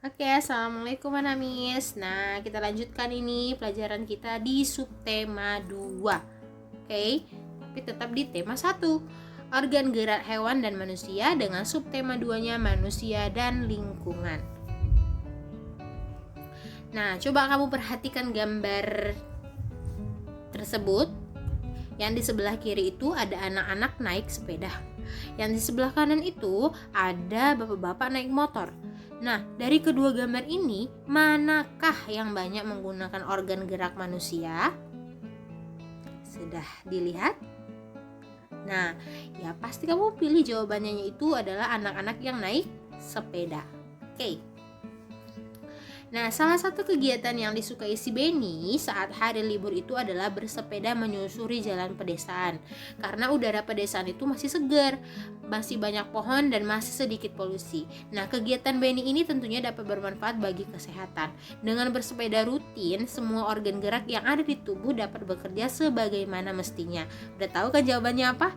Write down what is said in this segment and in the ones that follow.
Oke, assalamualaikum Anamis. Nah, kita lanjutkan ini pelajaran kita di subtema 2. Oke, tapi tetap di tema 1. Organ gerak hewan dan manusia dengan subtema 2-nya manusia dan lingkungan. Nah, coba kamu perhatikan gambar tersebut. Yang di sebelah kiri itu ada anak-anak naik sepeda. Yang di sebelah kanan itu ada bapak-bapak naik motor. Nah, dari kedua gambar ini, manakah yang banyak menggunakan organ gerak manusia? Sudah dilihat? Nah, ya pasti kamu pilih jawabannya itu adalah anak-anak yang naik sepeda. Oke. Nah, salah satu kegiatan yang disukai si Benny saat hari libur itu adalah bersepeda menyusuri jalan pedesaan. Karena udara pedesaan itu masih segar, masih banyak pohon dan masih sedikit polusi. Nah, kegiatan Benny ini tentunya dapat bermanfaat bagi kesehatan. Dengan bersepeda rutin, semua organ gerak yang ada di tubuh dapat bekerja sebagaimana mestinya. Udah tahu kan jawabannya apa?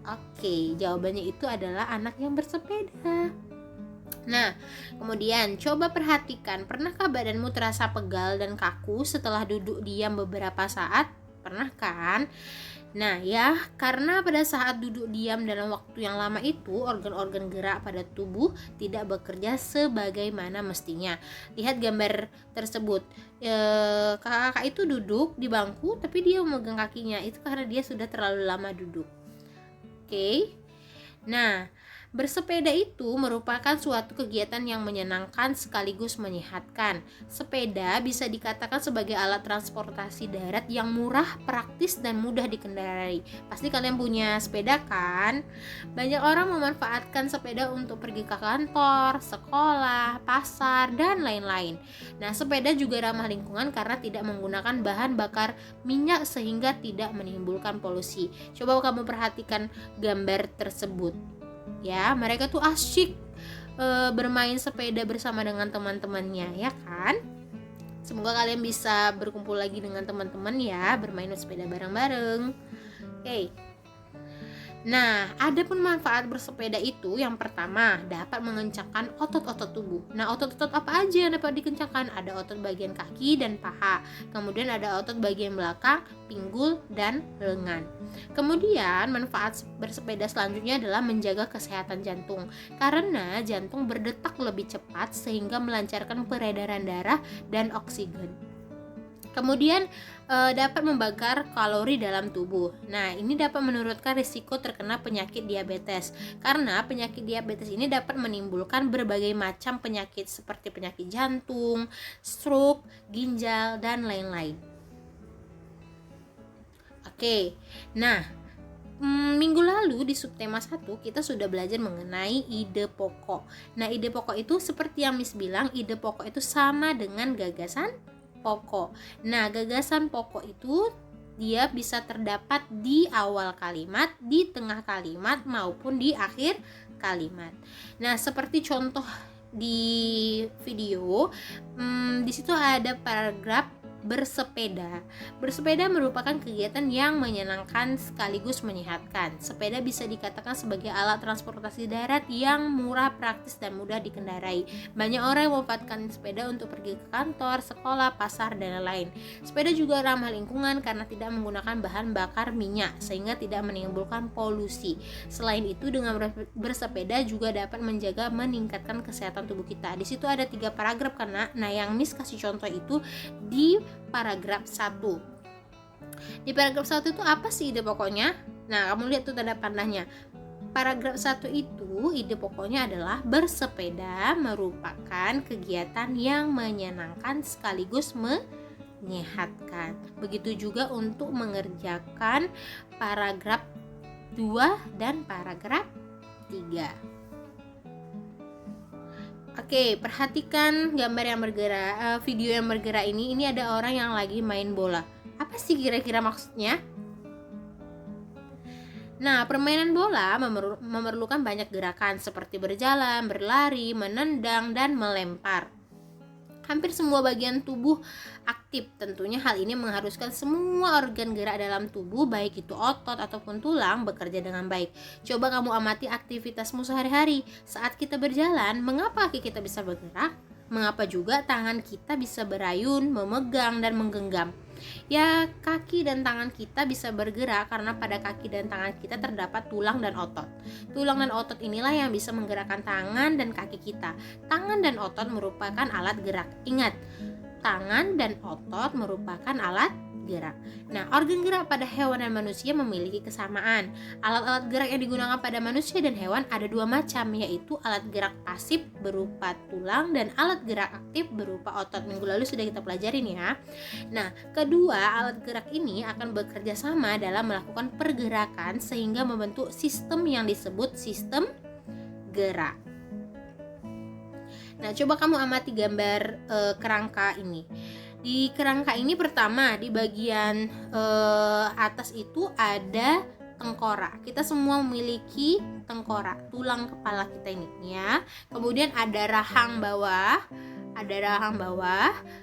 Oke, jawabannya itu adalah anak yang bersepeda. Nah, kemudian coba perhatikan, pernahkah badanmu terasa pegal dan kaku setelah duduk diam beberapa saat? Pernah kan? Nah ya, karena pada saat duduk diam dalam waktu yang lama itu, organ-organ gerak pada tubuh tidak bekerja sebagaimana mestinya. Lihat gambar tersebut. Kakak itu duduk di bangku tapi dia memegang kakinya. Itu karena dia sudah terlalu lama duduk. Oke. Nah, bersepeda itu merupakan suatu kegiatan yang menyenangkan sekaligus menyehatkan. Sepeda bisa dikatakan sebagai alat transportasi darat yang murah, praktis, dan mudah dikendarai. Pasti kalian punya sepeda kan? Banyak orang memanfaatkan sepeda untuk pergi ke kantor, sekolah, pasar, dan lain-lain. Nah, sepeda juga ramah lingkungan karena tidak menggunakan bahan bakar minyak sehingga tidak menimbulkan polusi. Coba kamu perhatikan gambar tersebut. Ya, mereka tuh asyik bermain sepeda bersama dengan teman-temannya, ya kan? Semoga kalian bisa berkumpul lagi dengan teman-teman ya, bermain sepeda bareng-bareng. Oke. Nah, ada pun manfaat bersepeda itu, yang pertama dapat mengencangkan otot-otot tubuh. Nah, otot-otot apa aja yang dapat dikencangkan? Ada otot bagian kaki dan paha. Kemudian ada otot bagian belakang, pinggul, dan lengan. Kemudian manfaat bersepeda selanjutnya adalah menjaga kesehatan jantung. Karena jantung berdetak lebih cepat sehingga melancarkan peredaran darah dan oksigen. Kemudian dapat membakar kalori dalam tubuh. Nah, ini dapat menurunkan risiko terkena penyakit diabetes. Karena penyakit diabetes ini dapat menimbulkan berbagai macam penyakit seperti penyakit jantung, stroke, ginjal, dan lain-lain. Oke. Nah, minggu lalu di subtema 1 kita sudah belajar mengenai ide pokok. Nah, ide pokok itu seperti yang Miss bilang, ide pokok itu sama dengan gagasan pokok. Nah, gagasan pokok itu dia bisa terdapat di awal kalimat, di tengah kalimat, maupun di akhir kalimat. Nah, seperti contoh di video, di situ ada paragraf bersepeda. Bersepeda merupakan kegiatan yang menyenangkan sekaligus menyehatkan. Sepeda bisa dikatakan sebagai alat transportasi darat yang murah, praktis, dan mudah dikendarai. Banyak orang yang memanfaatkan sepeda untuk pergi ke kantor, sekolah, pasar, dan lain-lain. Sepeda juga ramah lingkungan karena tidak menggunakan bahan bakar minyak, sehingga tidak menimbulkan polusi. Selain itu, dengan bersepeda juga dapat menjaga meningkatkan kesehatan tubuh kita. Di situ ada 3 paragraf karena, nah yang Miss kasih contoh itu di paragraf 1. Di paragraf 1 itu apa sih ide pokoknya? Nah, kamu lihat tuh tanda panahnya. Paragraf 1 itu ide pokoknya adalah bersepeda merupakan kegiatan yang menyenangkan sekaligus menyehatkan. Begitu juga untuk mengerjakan paragraf 2 dan paragraf 3. Oke, perhatikan gambar yang bergerak, video yang bergerak ini. Ini ada orang yang lagi main bola. Apa sih kira-kira maksudnya? Nah, permainan bola memerlukan banyak gerakan seperti berjalan, berlari, menendang, dan melempar. Hampir semua bagian tubuh aktif. Tentunya hal ini mengharuskan semua organ gerak dalam tubuh, baik itu otot ataupun tulang, bekerja dengan baik. Coba kamu amati aktivitasmu sehari-hari. Saat kita berjalan, mengapa kaki kita bisa bergerak? Mengapa juga tangan kita bisa berayun, memegang, dan menggenggam? Ya, kaki dan tangan kita bisa bergerak karena pada kaki dan tangan kita terdapat tulang dan otot. Tulang dan otot inilah yang bisa menggerakkan tangan dan kaki kita. Tangan dan otot merupakan alat gerak. Ingat, tangan dan otot merupakan alat gerak. Nah, organ gerak pada hewan dan manusia memiliki kesamaan. Alat-alat gerak yang digunakan pada manusia dan hewan ada dua macam, yaitu alat gerak pasif berupa tulang dan alat gerak aktif berupa otot. Minggu lalu sudah kita pelajarin ya. Nah, kedua alat gerak ini akan bekerja sama dalam melakukan pergerakan sehingga membentuk sistem yang disebut sistem gerak. Nah, coba kamu amati gambar kerangka ini. Di kerangka ini pertama di bagian atas itu ada tengkorak. Kita semua memiliki tengkorak, tulang kepala kita ini ya. Kemudian ada rahang bawah,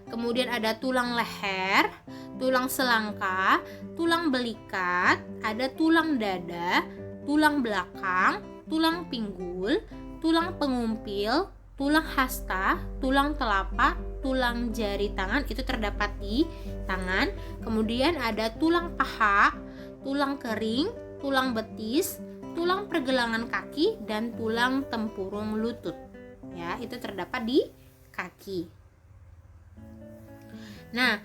kemudian ada tulang leher, tulang selangka, tulang belikat, ada tulang dada, tulang belakang, tulang pinggul, tulang pengumpil, tulang hasta, tulang telapak, tulang jari tangan itu terdapat di tangan. Kemudian ada tulang paha, tulang kering, tulang betis, tulang pergelangan kaki, dan tulang tempurung lutut. Ya, itu terdapat di kaki. Nah,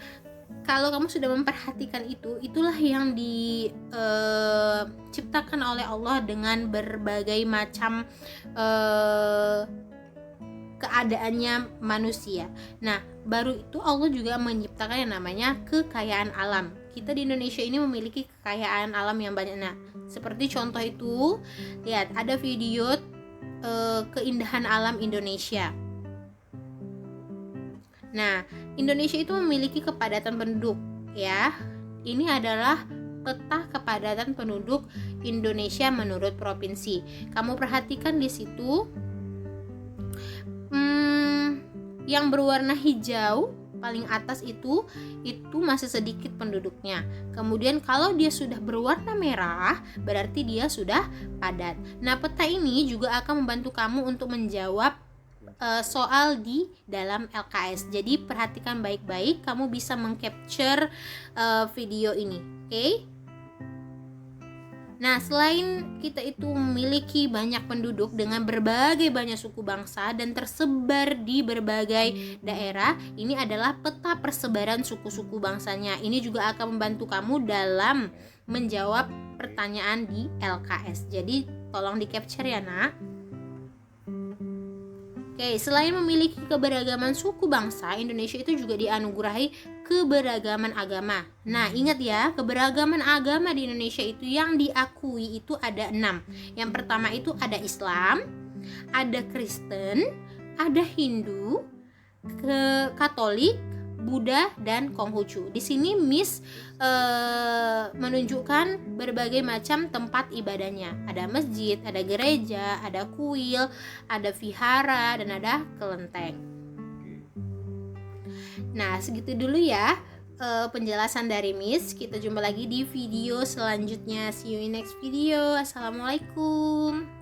kalau kamu sudah memperhatikan itu, itulah yang diciptakan oleh Allah dengan berbagai macam keadaannya manusia. Nah, baru itu Allah juga menciptakan yang namanya kekayaan alam. Kita di Indonesia ini memiliki kekayaan alam yang banyak. Nah, seperti contoh itu, lihat ada video keindahan alam Indonesia. Nah, Indonesia itu memiliki kepadatan penduduk, ya. Ini adalah peta kepadatan penduduk Indonesia menurut provinsi. Kamu perhatikan di situ. Yang berwarna hijau paling atas itu masih sedikit penduduknya. Kemudian kalau dia sudah berwarna merah, berarti dia sudah padat. Nah, peta ini juga akan membantu kamu untuk menjawab soal di dalam LKS. Jadi perhatikan baik-baik, kamu bisa mengcapture video ini, oke? Nah, selain kita itu memiliki banyak penduduk dengan berbagai banyak suku bangsa dan tersebar di berbagai daerah, ini adalah peta persebaran suku-suku bangsanya. Ini juga akan membantu kamu dalam menjawab pertanyaan di LKS. Jadi, tolong di-capture ya, Nak. Oke, selain memiliki keberagaman suku bangsa, Indonesia itu juga dianugerahi keberagaman agama. Nah, ingat ya, keberagaman agama di Indonesia itu yang diakui itu ada 6. Yang pertama itu ada Islam, ada Kristen, ada Hindu, Katolik, Buddha, dan Konghucu. Di sini Miss menunjukkan berbagai macam tempat ibadahnya. Ada masjid, ada gereja, ada kuil, ada vihara, dan ada kelenteng. Nah, segitu dulu ya penjelasan dari Miss. Kita jumpa lagi di video selanjutnya. See you in next video. Assalamualaikum.